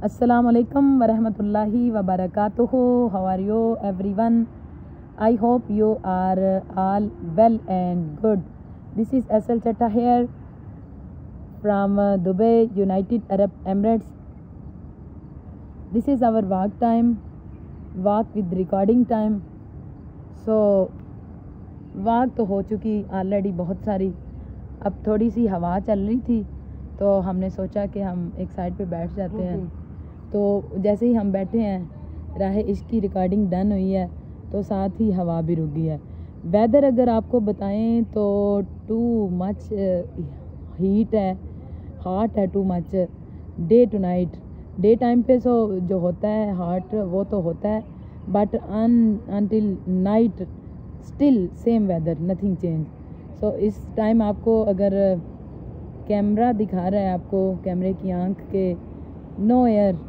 Assalamualaikum warahmatullahi wabarakatuh. How are you everyone? I hope you are all well and good. This is SL Chatta here from Dubai, United Arab Emirates. This is our walk time, walk with recording time. So walk तो हो चुकी already बहुत सारी, अब थोड़ी सी हवा चल रही थी तो हमने सोचा कि हम एक साइड पे बैठ जाते हैं। तो जैसे ही हम बैठे हैं राह इश्क की रिकॉर्डिंग डन हुई है तो साथ ही हवा भी रुक गई है। वेदर अगर आपको बताएं तो टू मच हीट है, हॉट है, too much day to night. Day time पे जो होता है हॉट वो तो होता है, but until night still same weather, nothing change. So इस टाइम आपको अगर कैमरा दिखा रहा है, आपको कैमरे की आंख के नो एयर,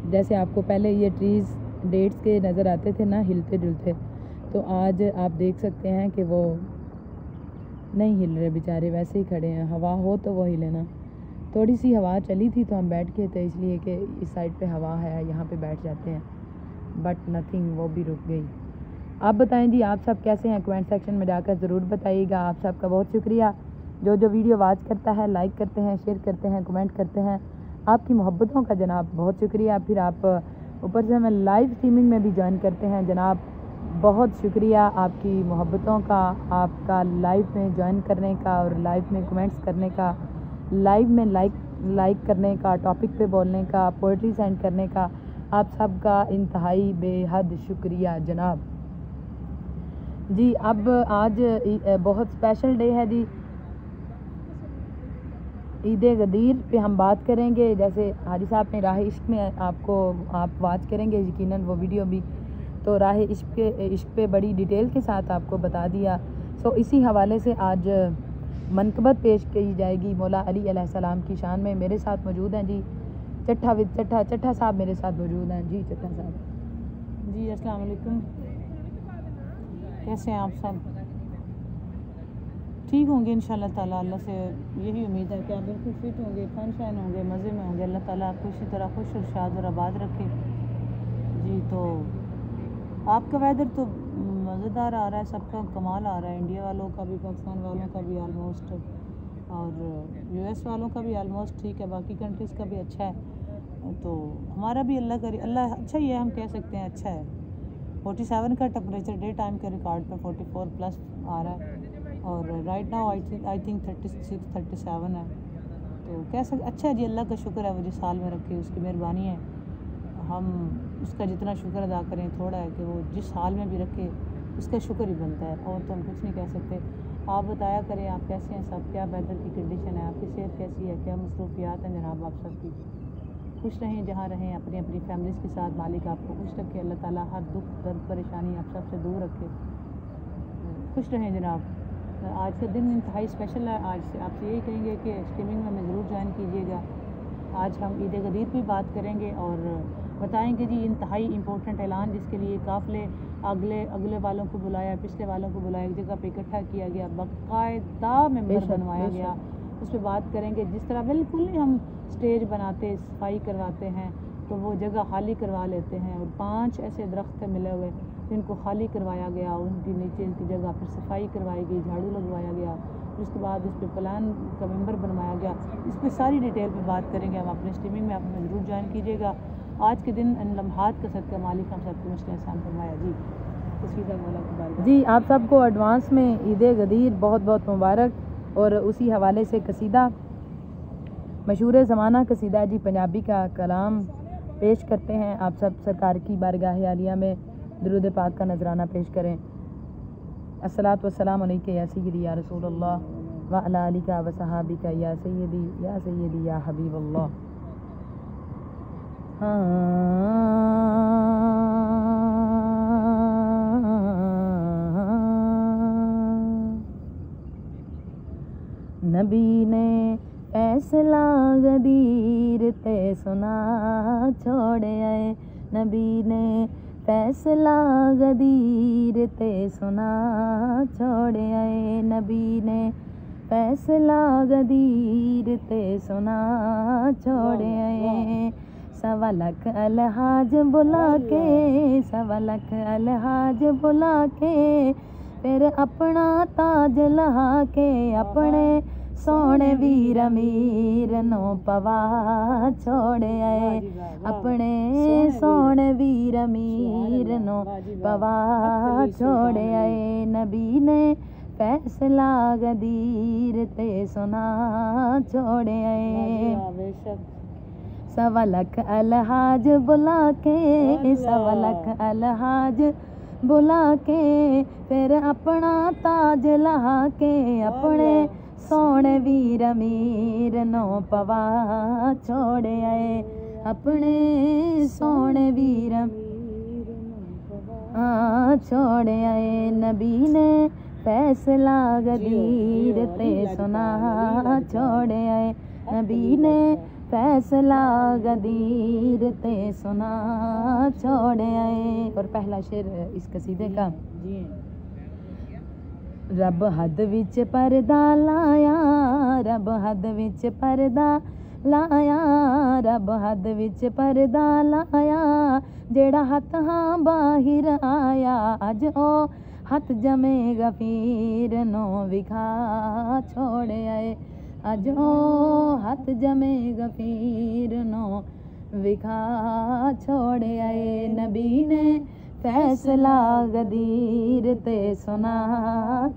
जैसे आपको पहले ये ट्रीज़ डेट्स के नज़र आते थे ना हिलते जुलते, तो आज आप देख सकते हैं कि वो नहीं हिल रहे बेचारे, वैसे ही खड़े हैं। हवा हो तो वो हिले ना। थोड़ी सी हवा चली थी तो हम बैठ गए थे, इसलिए कि इस साइड पे हवा है, यहाँ पे बैठ जाते हैं, बट नथिंग, वो भी रुक गई। आप बताएं जी, आप सब कैसे हैं? कमेंट सेक्शन में जाकर ज़रूर बताइएगा। आप सबका बहुत शुक्रिया जो वीडियो वॉच करता है, लाइक करते हैं, शेयर करते हैं, कमेंट करते हैं। आपकी मोहब्बतों का जनाब बहुत शुक्रिया। फिर आप ऊपर से हमें लाइव स्ट्रीमिंग में भी ज्वाइन करते हैं जनाब, बहुत शुक्रिया आपकी मोहब्बतों का, आपका लाइव में ज्वाइन करने का और लाइव में कमेंट्स करने का, लाइव में लाइक करने का, टॉपिक पे बोलने का, पोइट्री सेंड करने का। आप सबका इंतहाई बेहद शुक्रिया जनाब जी। अब आज बहुत स्पेशल डे है जी, ईद गदीर पे हम बात करेंगे। जैसे हाजी साहब ने राह इश्क में आप वाच करेंगे यकीनन वो वीडियो भी, तो राह इश्क पे बड़ी डिटेल के साथ आपको बता दिया। सो इसी हवाले से आज मनकबत पेश की जाएगी मौला अली अलैहिस्सलाम की शान में। मेरे साथ मौजूद हैं जी चट्ठा साहब मेरे साथ मौजूद हैं जी। चट्ठा साहब जी, अस्सलाम वालेकुम, कैसे हैं आप सब? ठीक होंगे इंशाल्लाह ताला। अल्लाह से यही उम्मीद है कि आप बिल्कुल फिट होंगे, फनशाइन होंगे, मज़े में होंगे। अल्लाह ताला आपको इसी तरह खुश और शाद और आबाद रखे जी। तो आपका वेदर तो मज़ेदार आ रहा है, सबका कमाल आ रहा है, इंडिया वालों का भी, पाकिस्तान वालों का भी ऑलमोस्ट, और यूएस वालों का भी ऑलमोस्ट ठीक है, बाकी कंट्रीज़ का भी अच्छा है। तो हमारा भी अल्लाह करे, अल्लाह अच्छा ही है, हम कह सकते हैं अच्छा है। 47 का टेम्परेचर डे टाइम के रिकॉर्ड पर 44 प्लस आ रहा है, और राइट नाउ आई थिंक 36-37 है। तो कह सकते अच्छा है जी, अल्लाह का शुक्र है वो जिस साल में रखे, उसकी मेहरबानी है। हम उसका जितना शुक्र अदा करें थोड़ा है कि वो जिस हाल में भी रखे उसका शुक्र ही बनता है, और तो हम कुछ नहीं कह सकते। आप बताया करें आप कैसे हैं सब, क्या वेदर की कंडीशन है, आपकी सेहत कैसी है, क्या मसरूफियात हैं जनाब आप सबकी? खुश रहें जहाँ रहें, अपनी अपनी फैमिलीज़ के साथ। मालिक आपको खुश रखे, अल्लाह ताला हर दुख दर्द परेशानी आप सबसे दूर रखे। खुश रहें जनाब। आज का दिन इंतहाई स्पेशल है। आज से आपसे यही कहेंगे कि स्ट्रीमिंग में हमें ज़रूर ज्वाइन कीजिएगा। आज हम ईद गदीर पर बात करेंगे और बताएंगे जी इंतहाई इम्पोर्टेंट ऐलान, जिसके लिए काफ़िले अगले वालों को बुलाया, पिछले वालों को बुलाया, एक जगह पे इकट्ठा किया गया, बाकायदा मेंबर बनवाया गया। उस पर बात करेंगे। जिस तरह बिल्कुल ही हम स्टेज बनाते, सफाई करवाते हैं, तो वो जगह खाली करवा लेते हैं, और 5 ऐसे दरख्त मिले हुए जिनको खाली करवाया गया, उनकी नीचे की जगह पर सफाई करवाई गई, झाड़ू लगवाया गया, उसके बाद उस पर प्लान का मेंबर बनवाया गया। इस पर सारी डिटेल पे बात करेंगे हम अपने स्ट्रीमिंग में, आप हमें ज़रूर ज्वाइन कीजिएगा। आज के दिन इन लम्हात का सदका मालिक हम सबको मुश्किल आसान फरमाया जी। जी आप सबको एडवांस में ईद गदीर बहुत बहुत मुबारक। और उसी हवाले से कसीदा, मशहूर ज़माना कसीदा जी, पंजाबी का कलाम पेश करते हैं। आप सब सरकार की बारगाह आलिया में दुरूद पाक का नजराना पेश करें। अस्सलातु वस्सलाम अलैका या सय्यदी या रसूलल्लाह व अला आलिका व सहाबिका या सय्यदी या हबीबल्लाह। नबी ने फैसला गदीर ते सुना छोड़ आए, नबी ने फैसला गदीर ते सुना छोड़ आए, नबी ने फैसला गदीर ते सुना छोड़ आए। सवा लख अलहाज बुला के, सवा लख अलहाज बुला के, फिर अपना ताज लहा के, अपने सोने वीर अमीर नो पवा छोड़ आए, अपने सोने वीर अमीर नो पवा छोड़ आए। नबी ने फैसला गदीर ते सुना छोड़ आए। सवा लख अलहाज बुला के, सवा लख अलहाज बुला के, फिर अपना ताज लहा के, अपने सोने वीर अमीर नो पवा छोड़ आए, अपने सोने वीर छोड़ आए। नबी ने फैसला गदीर ते सुना छोड़ आए, नबी ने फैसला गदीर ते सुना छोड़ आए। और पहला शेर इस कसीदे का, रब हद विच परदा लाया, रब हद विच परदा लाया, रब हद विच परदा लाया, जेड़ा हथ हाँ बाहिर आया, अज ओ हथ जमे गफीर नो विखा छोड़ आए, अज ओ हथ जमे गफीर नो विखा छोड़ आए। नबी ने फैसला गदीर ते सुना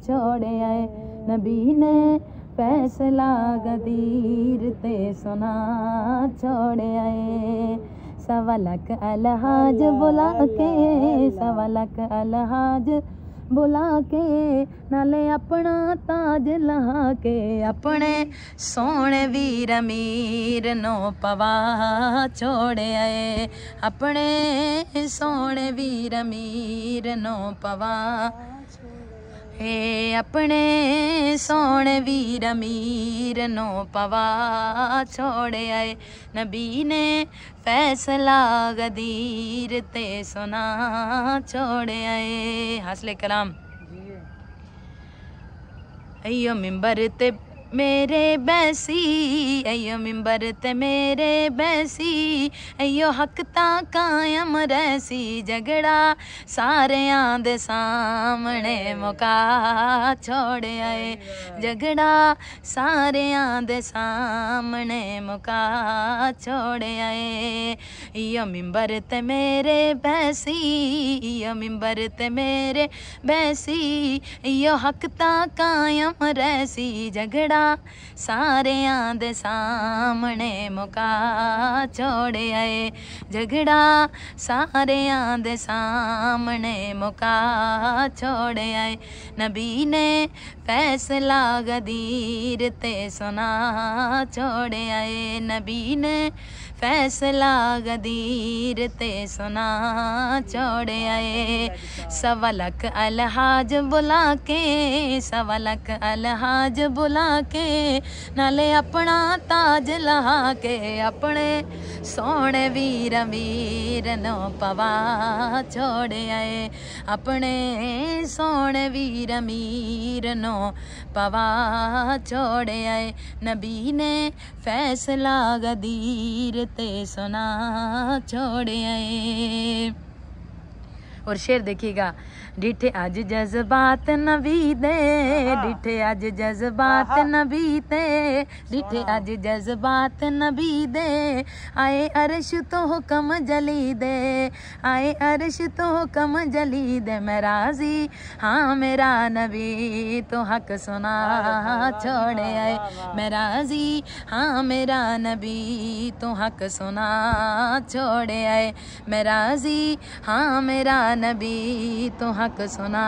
छोड़ आए, नबी ने फैसला गदीर ते सुना छोड़ आए। सवा लख अलहाज बुला के, सवा लख अलहाज बुला के, नाले अपना ताज लहा के, अपने सोने वीर अमीर नो पवा छोड़ आए, अपने सोने वीर अमीर नो पवा हे, अपने सोने वीर अमीर नो पवा छोड़ आए। नबी ने फैसला गदीर ते सुना छोड़ आए। हासले कलाम। अयो मिंबर ते मेरे बैसी, अयो मिंबर ते मेरे बैसी, अयो हक ता कायम रहसी, झगड़ा सारियां दे सामने मुका छोड़ आए, झगड़ा सारियां दे सामने मुका छोड़ आए। इयो मिंबर ते मेरे बैसी, इयो मिंबर ते मेरे बैसी, इयो हक ता कायम रहसी, झगड़ा सारियां दे सामने मुका छोड़ आए, झगड़ा सारियां दे सामने मुका छोड़ आए। नबी ने फैसला गदीर ते सुना छोड़ आए, नबी ने फैसला गदीर ते सुना छोड़ आए। सवा लख अलहाज बुला के, सवा लख अलहाज बुला के, नाले अपना ताज लहा के, अपने सोने वीर अमीर नो पवा छोड़ आए, अपने सोने वीर अमीर नो पवा छोड़ आए। नबी ने फैसला गदीर ते सुना छोड़ आए। और शेर देखिएगा, डिठे अज जज्बात नबी दे, डिठे अज जज्बात नबी दे, डिठे अज जज्बात नबी दे, आए अरश तो हुक्म जली दे, आए अरश तो हुक्म जली दे, मैं राजी हाँ मेरा नबी तो हक सुना छोड़ आए, मैं राजी हाँ मेरा नबी तो हक सुना छोड़ आए, मैं राजी हाँ मेरा नबी तो हक सुना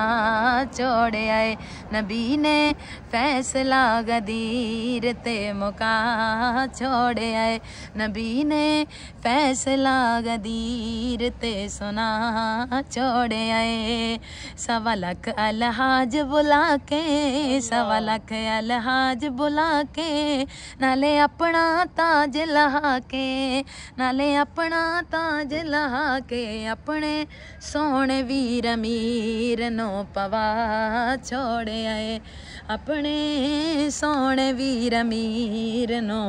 छोड़ आए। नबी ने फैसला गदीर ते मुका छोड़ आए, नबी ने फैसला गदीर ते सुना छोड़ आए। सवा लख अलहाज बुला के, सवा लख अलहाज बुला के, नाले अपना ताज लहा के, नाले अपना ताज लहा के, अपने सोने वीर अमीर नो पवा छोड़ आए, अपने सोने वीर अमीर नो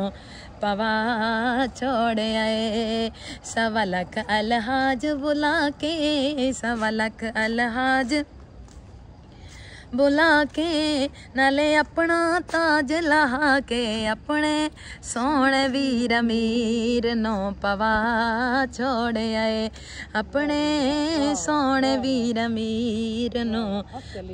पवा छोड़ आए। 1.25 लाख अलहाज बुला के, 1.25 लाख अलहाज बुला के, नाले अपना ताज लहा के, अपने सोने वीर अमीर नो पवा छोड़ आए। अपने सोने वीर अमीर नो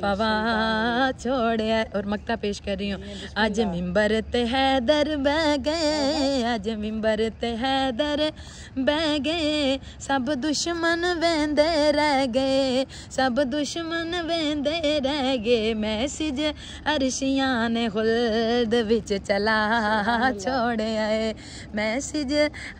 पवा छोड़ आए। और मक्ता पेश कर रही हूँ। अज मिंबर ते हैदर बह गए, अज मिंबर ते हैदर बह गए, सब दुश्मन वेंदे रह गए, सब दुश्मन वेंदे रह गए। मैसेज अरशियां ने खुल्द विच चला छोड़ आए, मैसेज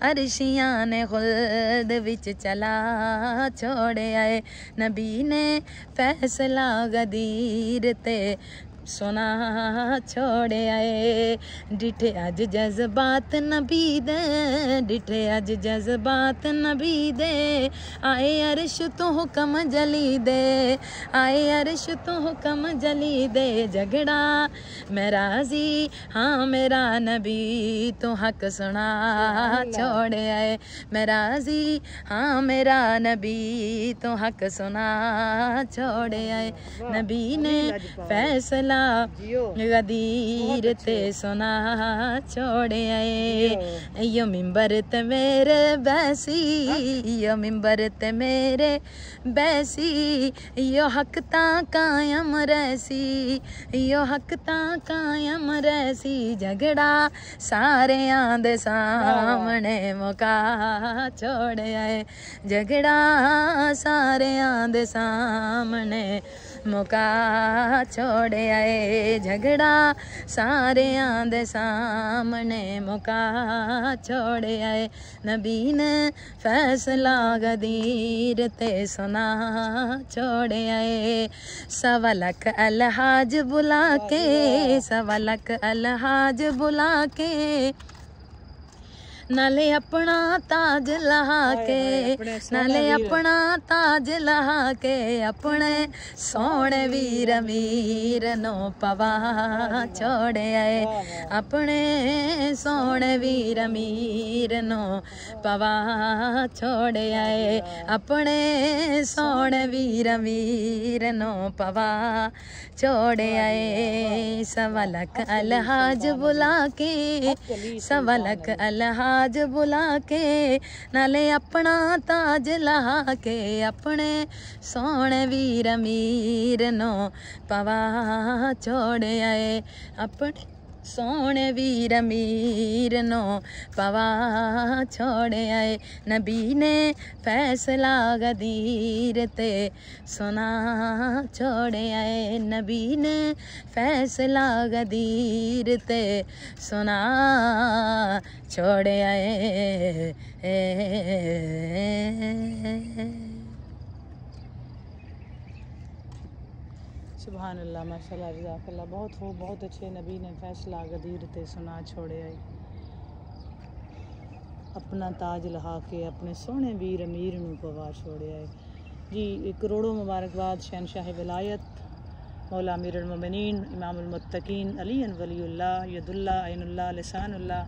अरशियां ने खुल्द विच चला छोड़ आए। नबी ने फैसला गदीर ते सोना छोड़ आए। डिठे अज जज्बात नबी दे, डिठे अज जज्बात नबी दे, आए अरश तो हुक्म जली दे, आए अरश तो हुक्म जली दे। झगड़ा मैं राजी हाँ मेरा नबी तो हक सुना छोड़ आए, मैं राजी हाँ मेरा नबी तो हक सुना छोड़ आए। नबी ने फैसला गदीर ते सुना छोड़ आए। यो मिंबर ते मेरे बैसी, यो मिंबर ते मेरे बैसी, यो हक ता कायम रहसी, यो हक ता कायम रहसी। झगड़ा सारे आंदे सामने मुका छोड़ आए, झगड़ा सारे आंदे सामने मुका छोड़ आए। झगड़ा सारे आंदे सामने मुका छोड़ आए। नबी ने फैसला गदीर ते सुना छोड़ आए। 1.25 लाख अलहाज बुला के, 1.25 लाख अलहाज बुला के, नाले अपना ताज लहा के, नाले अपना ताज लहा के, अपने सोने वीर अमीर नो पवा छोड़ आए। अपने सोने वीर अमीर नो पवा छोड़ आए, अपने सोने वीर अमीर नो पवा छोड़ आए। 1.25 लाख अलहाज बुला के, 1.25 लाख अलहाज बुला के, नाले अपना ताज लहा के, अपने सोने वीर अमीर नो पवा छोड़ आए। अपने सोने वीर अमीर नो पवा छोड़ आए। नबी ने फैसला गदीर ते सुना छोड़ आए, नबी ने फैसला गदीर ते सुना छोड़ आए। सुभान अल्लाह, माशाल्लाह, जज़ाकल्लाह। बहुत खूब, बहुत अच्छे। नबी ने फैसला गदीर ते सुना छोड़े आए, अपना ताज लहा के, अपने सोने वीर अमीर नू पवा छोड़े आए। जी करोड़ों मुबारकबाद शहनशाह विलायत मौला अमीरुल मोमिनीन इमामुल मुत्तकीन अली वलीउल्लाह यदुल्लाह ऐनुल्लाह लिसानुल्लाह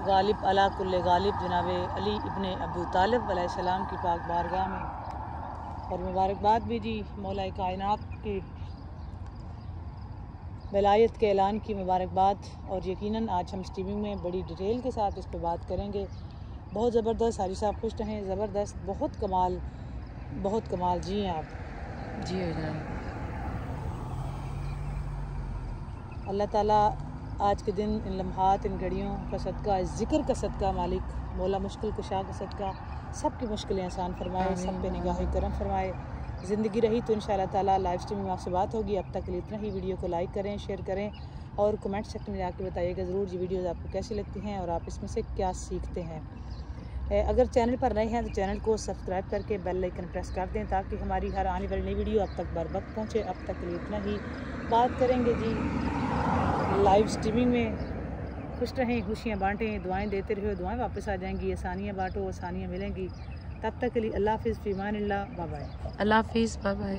गालिब अला कुल्ले गालिब जनाब अली इब्ने अबू तालिब अलैहिस्सलाम की पाक बारगाह में। और मुबारकबाद भी जी मौला कायनात की विलायत के ऐलान की मुबारकबाद। और यकीनन आज हम स्ट्रीमिंग में बड़ी डिटेल के साथ इस पर बात करेंगे। बहुत ज़बरदस्त। हाजी साहब खुश रहें, ज़बरदस्त, बहुत कमाल, बहुत कमाल। जी हैं आप? जी हो जाए। अल्लाह ताला आज के दिन, इन लम्हात, इन घड़ियों का सदका, इस ज़िक्र का सदका, मालिक मौला मुश्किल कुशा का सदका सबकी मुश्किलें आसान फरमाए, सब पे निगाह करम फरमाए। ज़िंदगी रही तो इंशाअल्लाह ताला लाइव स्ट्रीम में आपसे बात होगी। अब तक के लिए इतना ही। वीडियो को लाइक करें, शेयर करें और कमेंट सेक्शन में जाके बताइएगा ज़रूर जी वीडियोज़ आपको कैसी लगती हैं और आप इसमें से क्या सीखते हैं। अगर चैनल पर नए हैं तो चैनल को सब्सक्राइब करके बेल आइकन प्रेस कर दें ताकि हमारी हर आने वाली नई वीडियो अब तक बर वक्त पहुँचे। अब तक के लिए इतना ही। बात करेंगे जी लाइव स्ट्रीमिंग में। खुश रहें, खुशियाँ बांटें, दुआएं देते रहो, दुआएं वापस आ जाएंगी। आसानियाँ बांटो, आसानियाँ मिलेंगी। तब तक के लिए अल्लाह हाफ़िज़, फ़ी अमानिल्लाह, बाय बाय। अल्लाह हाफ़िज़, बाय बाय।